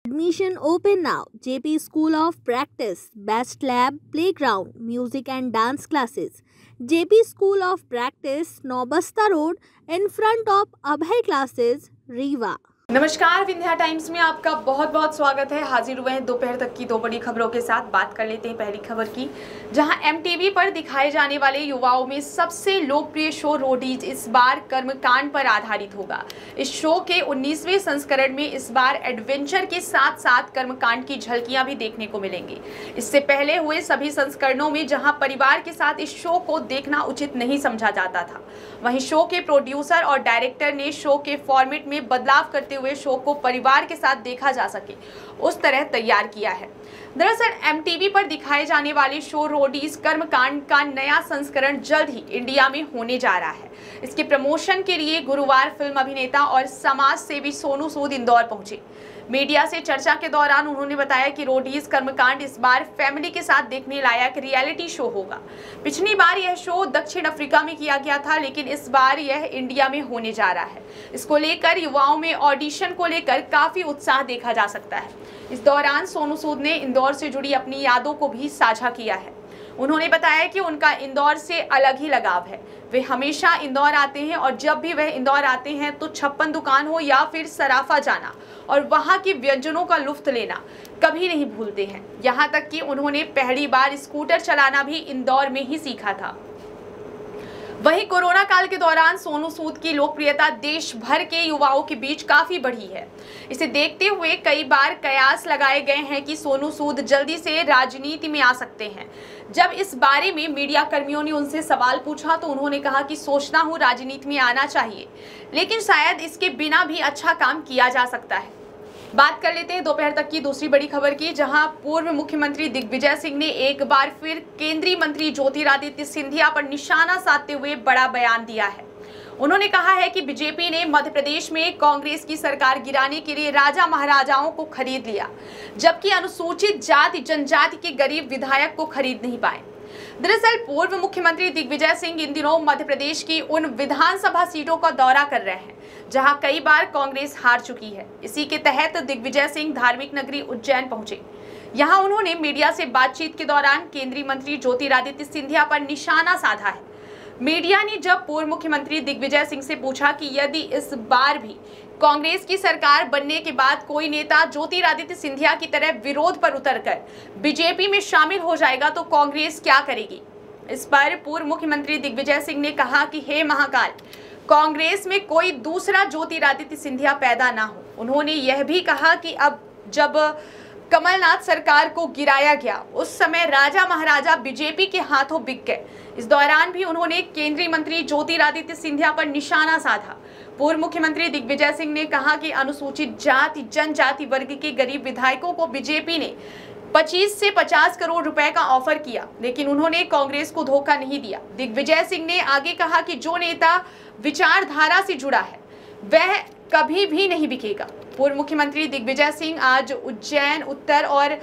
Admission open now. JP School of Practice, Best Lab, Playground, Music and Dance Classes. JP School of Practice, Nobasta Road, in front of Abhay Classes, Rewa. नमस्कार, Vindhya times में आपका बहुत बहुत स्वागत है। हाजिर हुए हैं दोपहर तक की दो बड़ी खबरों के साथ। बात कर लेते हैं पहली खबर की, जहां एमटीवी पर दिखाए जाने वाले युवाओं में सबसे लोकप्रिय शो रोडीज इस बार कर्मकांड पर आधारित होगा। इस शो के 19वें संस्करण में इस बार एडवेंचर के साथ साथ कर्मकांड की झलकियां भी देखने को मिलेंगी। इससे पहले हुए सभी संस्करणों में जहां परिवार के साथ इस शो को देखना उचित नहीं समझा जाता था, वहीं शो के प्रोड्यूसर और डायरेक्टर ने शो के फॉर्मेट में बदलाव करते हुए शो को परिवार के साथ देखा जा सके उस तरह तैयार किया है। दरअसल एमटीवी पर दिखाए जाने वाले शो रोडीज कर्मकांड का नया संस्करण जल्द ही इंडिया में होने जा रहा है। इसके प्रमोशन के लिए गुरुवार फिल्म अभिनेता और समाज सेवी सोनू सूद इंदौर पहुंचे। मीडिया से चर्चा के दौरान उन्होंने बताया कि रोडीज कर्मकांड इस बार फैमिली के साथ देखने लायक रियलिटी शो होगा। पिछली बार यह शो दक्षिण अफ्रीका में किया गया था, लेकिन इस बार यह इंडिया में होने जा रहा है। इसको लेकर युवाओं में ऑडिशन को लेकर काफी उत्साह देखा जा सकता है। इस दौरान सोनू सूद ने इंदौर से जुड़ी अपनी यादों को भी साझा किया है। उन्होंने बताया कि उनका इंदौर से अलग ही लगाव है। वे हमेशा इंदौर आते हैं और जब भी वह इंदौर आते हैं तो छप्पन दुकान हो या फिर सराफा जाना और वहां के व्यंजनों का लुत्फ लेना कभी नहीं भूलते हैं। यहां तक कि उन्होंने पहली बार स्कूटर चलाना भी इंदौर में ही सीखा था। वहीं कोरोना काल के दौरान सोनू सूद की लोकप्रियता देश भर के युवाओं के बीच काफी बढ़ी है। इसे देखते हुए कई बार कयास लगाए गए हैं कि सोनू सूद जल्दी से राजनीति में आ सकते हैं। जब इस बारे में मीडिया कर्मियों ने उनसे सवाल पूछा तो उन्होंने कहा कि सोचता हूं राजनीति में आना चाहिए, लेकिन शायद इसके बिना भी अच्छा काम किया जा सकता है। बात कर लेते हैं दोपहर तक की दूसरी बड़ी खबर की, जहां पूर्व मुख्यमंत्री दिग्विजय सिंह ने एक बार फिर केंद्रीय मंत्री ज्योतिरादित्य सिंधिया पर निशाना साधते हुए बड़ा बयान दिया है। उन्होंने कहा है कि बीजेपी ने मध्य प्रदेश में कांग्रेस की सरकार गिराने के लिए राजा महाराजाओं को खरीद लिया, जबकि अनुसूचित जाति जनजाति के गरीब विधायक को खरीद नहीं पाए। दरअसल पूर्व मुख्यमंत्री दिग्विजय सिंह इन दिनों मध्य प्रदेश की उन विधानसभा सीटों का दौरा कर रहे हैं जहां कई बार कांग्रेस हार चुकी है। इसी के तहत दिग्विजय सिंह धार्मिक नगरी उज्जैन पहुंचे। यहां उन्होंने मीडिया से बातचीत के दौरान केंद्रीय मंत्री ज्योतिरादित्य सिंधिया पर निशाना साधा है। मीडिया ने जब पूर्व मुख्यमंत्री दिग्विजय सिंह से पूछा कि यदि इस बार भी कांग्रेस की सरकार बनने के बाद कोई नेता ज्योतिरादित्य सिंधिया की तरह विरोध पर उतरकर बीजेपी में शामिल हो जाएगा तो कांग्रेस क्या करेगी, इस पर पूर्व मुख्यमंत्री दिग्विजय सिंह ने कहा कि हे महाकाल, कांग्रेस में कोई दूसरा ज्योतिरादित्य सिंधिया पैदा ना हो। उन्होंने यह भी कहा कि अब जब कमलनाथ सरकार को गिराया गया उस समय राजा महाराजा बीजेपी के हाथों बिक गए। इस दौरान भी उन्होंने केंद्रीय मंत्री ज्योतिरादित्य सिंधिया पर निशाना साधा। पूर्व मुख्यमंत्री दिग्विजय सिंह ने कहा कि अनुसूचित जाति जनजाति वर्ग के गरीब विधायकों को बीजेपी ने 25 से 50 करोड़ रुपए का ऑफर किया, लेकिन उन्होंने कांग्रेस को धोखा नहीं दिया। दिग्विजय सिंह ने आगे कहा कि जो नेता विचारधारा से जुड़ा है वह कभी भी नहीं बिकेगा। पूर्व मुख्यमंत्री दिग्विजय सिंह आज उज्जैन उत्तर और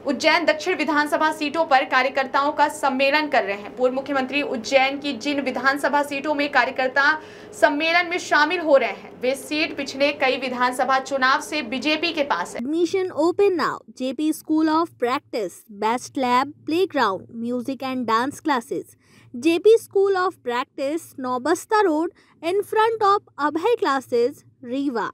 उज्जैन दक्षिण विधानसभा सीटों पर कार्यकर्ताओं का सम्मेलन कर रहे हैं। पूर्व मुख्यमंत्री उज्जैन की जिन विधानसभा सीटों में कार्यकर्ता सम्मेलन में शामिल हो रहे हैं वे सीट पिछले कई विधानसभा चुनाव से बीजेपी के पास है। Admission open now. JP School of Practice, Best Lab, Playground, Music and Dance Classes. JP School of Practice, Nobasta Road, in front of Abhay Classes, Rewa.